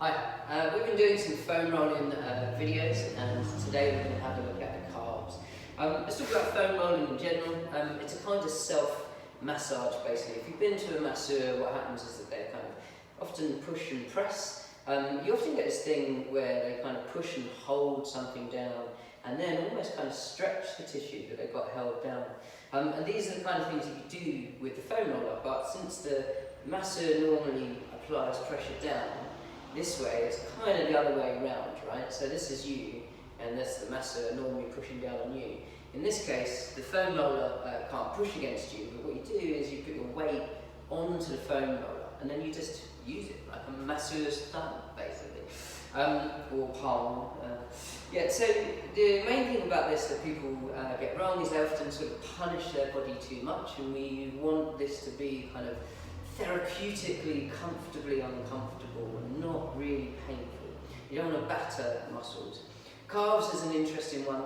Hi, we've been doing some foam rolling videos, and today we're going to have a look at the calves. Let's talk about foam rolling in general. It's a kind of self-massage basically. If you've been to a masseur, what happens is that they kind of often push and press. You often get this thing where they kind of push and hold something down and then almost kind of stretch the tissue that they've got held down. And these are the kind of things that you do with the foam roller, but since the masseur normally applies pressure down, this way, it's kind of the other way around, right? So this is you, and that's the masseur normally pushing down on you. In this case, the foam roller can't push against you, but what you do is you put your weight onto the foam roller, and then you just use it like a masseur's thumb, basically, or palm. So the main thing about this that people get wrong is they often sort of punish their body too much, and we want this to be kind of therapeutically, comfortably uncomfortable and not really painful. You don't want to batter muscles. Calves is an interesting one.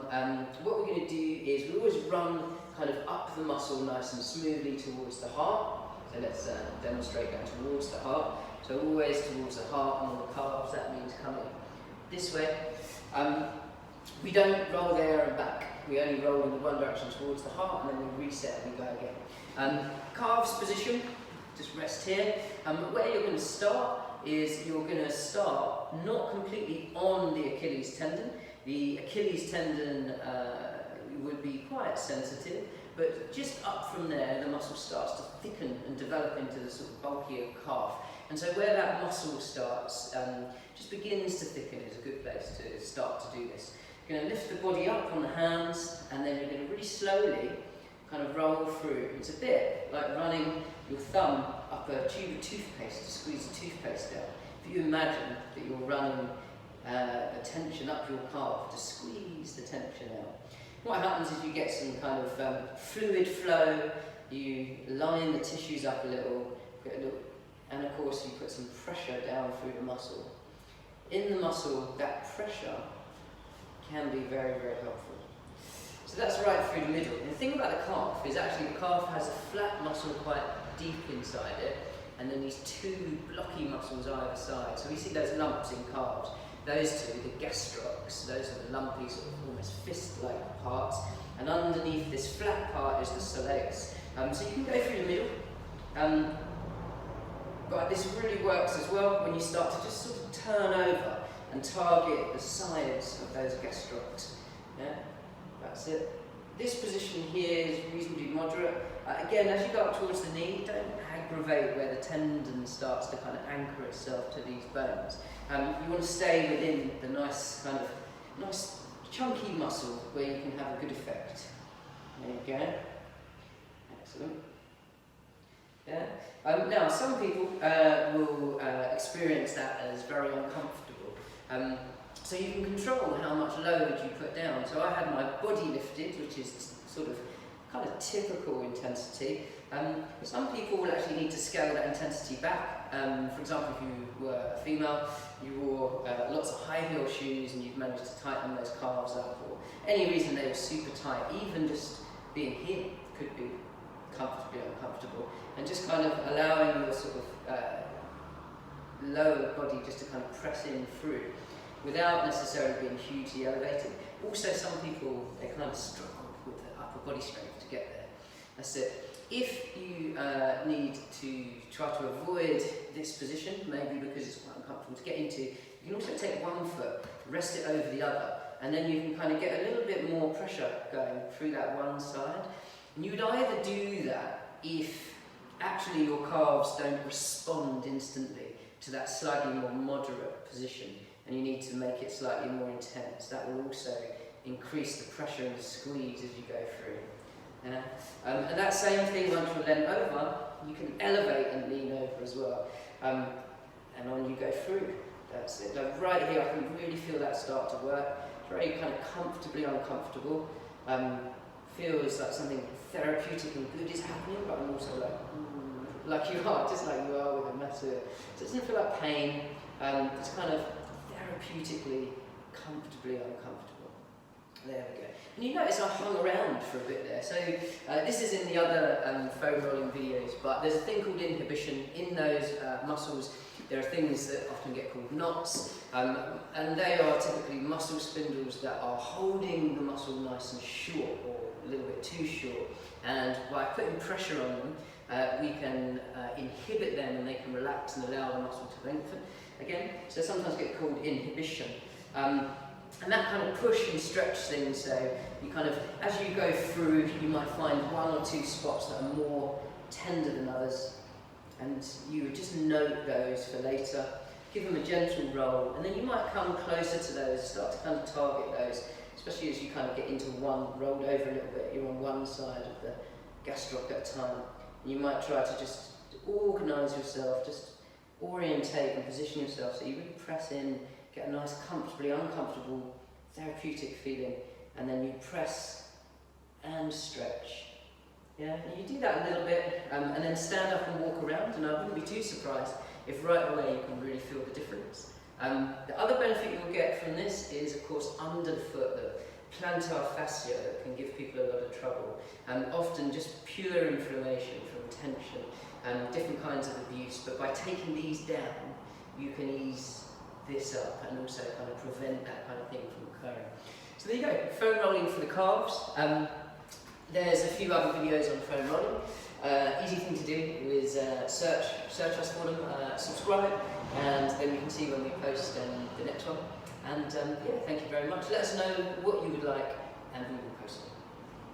What we're going to do is we always run kind of up the muscle nice and smoothly towards the heart. So let's demonstrate going towards the heart. So always towards the heart and on the calves, that means coming this way. We don't roll there and back. We only roll in the one direction towards the heart and then we reset and we go again. Calves position. Just rest here. Where you're going to start is you're going to start not completely on the Achilles tendon. The Achilles tendon would be quite sensitive, but just up from there the muscle starts to thicken and develop into the sort of bulkier calf. And so where that muscle starts, just begins to thicken is a good place to start to do this. You're going to lift the body up on the hands and then you're going to really slowly kind of roll through. It's a bit like running your thumb up a tube of toothpaste to squeeze the toothpaste down. If you imagine that you're running the tension up your calf to squeeze the tension out. What happens is you get some kind of fluid flow, you line the tissues up a little, and of course you put some pressure down through the muscle. In the muscle, that pressure can be very, very helpful. So that's right through the middle. And the thing about the calf is actually the calf has a flat muscle quite deep inside it, and then these two blocky muscles either side. So we see those lumps in calves. Those two, the gastrocs, those are the lumpy, sort of almost fist-like parts. And underneath this flat part is the soleus. So you can go through the middle. But this really works as well when you start to just sort of turn over and target the sides of those gastrocs. Yeah? That's it. This position here is reasonably moderate. Again, as you go up towards the knee, don't aggravate where the tendon starts to kind of anchor itself to these bones. You want to stay within the nice chunky muscle where you can have a good effect. There you go. Excellent. Yeah. Now, some people will experience that as very uncomfortable. So you can control how much load you put down. So I had my body lifted, which is sort of kind of typical intensity. Some people will actually need to scale that intensity back. For example, if you were a female, you wore lots of high heel shoes and you've managed to tighten those calves up, or any reason they were super tight, even just being here could be comfortably uncomfortable. And just kind of allowing your sort of lower body just to kind of press in through, without necessarily being hugely elevated. Also, some people, they kind of struggle with the upper body strength to get there. That's it. If you need to try to avoid this position, maybe because it's quite uncomfortable to get into, you can also take one foot, rest it over the other, and then you can kind of get a little bit more pressure going through that one side. And you would either do that if actually your calves don't respond instantly to that slightly more moderate position, and you need to make it slightly more intense. That will also increase the pressure and the squeeze as you go through. And that same thing, once you're leant over, you can elevate and lean over as well. And on you go through. That's it. Like right here, I can really feel that start to work. It's very kind of comfortably uncomfortable. Feels like something therapeutic and good is happening, but I'm also like you are, just like you are with a masseur. So it doesn't feel like pain. It's kind of therapeutically, comfortably uncomfortable. There we go. And you notice I hung around for a bit there. So this is in the other foam rolling videos, but there's a thing called inhibition in those muscles. There are things that often get called knots, and they are typically muscle spindles that are holding the muscle nice and short, or a little bit too short. And by putting pressure on them, we can inhibit them, and they can relax and allow the muscle to lengthen again. So they sometimes get called inhibition. And that kind of push and stretch thing, so you kind of, as you go through, you might find one or two spots that are more tender than others, and you would just note those for later, give them a gentle roll, and then you might come closer to those, start to kind of target those, especially as you kind of get into one, rolled over a little bit, you're on one side of the gastroc at a time. And you might try to just organise yourself, just orientate and position yourself so you really press in, get a nice, comfortably uncomfortable, therapeutic feeling, and then you press and stretch. Yeah, and you do that a little bit, and then stand up and walk around, and I wouldn't be too surprised if right away you can really feel the difference. The other benefit you'll get from this is, of course, under the foot, the plantar fascia that can give people a lot of trouble, and often just pure inflammation from tension and different kinds of abuse. But by taking these down, you can ease this up and also kind of prevent that kind of thing from occurring. So there you go, foam rolling for the calves. There's a few other videos on foam rolling. Easy thing to do is search us for them, subscribe, and then you can see when we post the next one. And yeah, thank you very much. Let us know what you would like, and we will post it.